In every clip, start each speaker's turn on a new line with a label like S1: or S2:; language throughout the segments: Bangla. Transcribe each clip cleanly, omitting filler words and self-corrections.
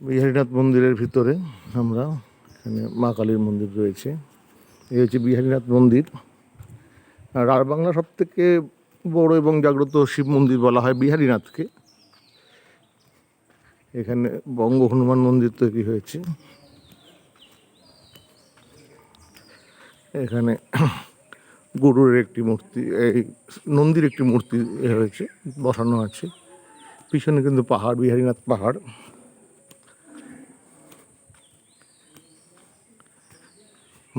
S1: বিহারীনাথ মন্দিরের ভিতরে আমরা, এখানে মা কালীর মন্দির রয়েছে। এই হচ্ছে বিহারীনাথ মন্দির। আর রাঢ় সব থেকে বড় এবং জাগ্রত শিব মন্দির বলা হয় বিহারীনাথকে। এখানে বঙ্গ হনুমান মন্দির তৈরি হয়েছে। এখানে গরুর একটি মূর্তি, এই নন্দীর একটি মূর্তি হয়েছে, বসানো আছে। পিছনে কিন্তু পাহাড়, বিহারীনাথ পাহাড়।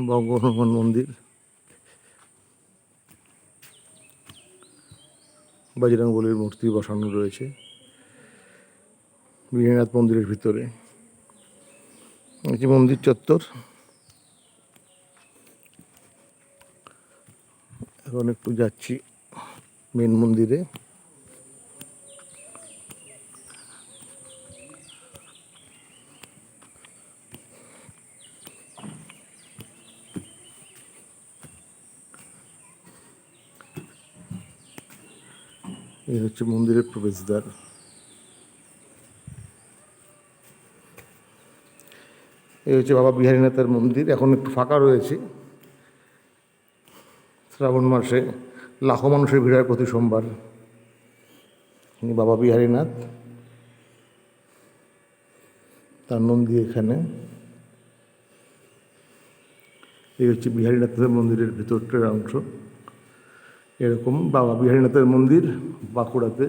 S1: বঙ্গ হনুমান মন্দির, বজরংবলীর মূর্তি বসানো রয়েছে বিহারীনাথ মন্দিরের ভিতরে। এটি মন্দির চত্বর। এখন একটু যাচ্ছি মেন মন্দিরে। এই হচ্ছে মন্দিরের প্রবেশদ্বার। এই হচ্ছে বাবা বিহারীনাথের মন্দির। এখন একটু ফাঁকা রয়েছে। শ্রাবণ মাসে লাখো মানুষের ভিড় হয় প্রতি সোমবার। বাবা বিহারীনাথ, তার নন্দী এখানে। এই হচ্ছে বিহারীনাথের মন্দিরের ভিতরটার অংশ। এরকম বাবা বিহারীনাথের মন্দির বাঁকুড়াতে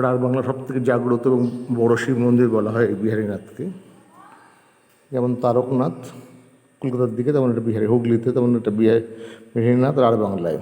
S1: রাঢ় সব থেকে জাগ্রত এবং বড় শিব মন্দির বলা হয় এই বিহারীনাথকে। যেমন তারকনাথ কলকাতার দিকে, তেমন একটা হুগলিতে, তেমন একটা বিহারীনাথ রাঢ় বাংলায়।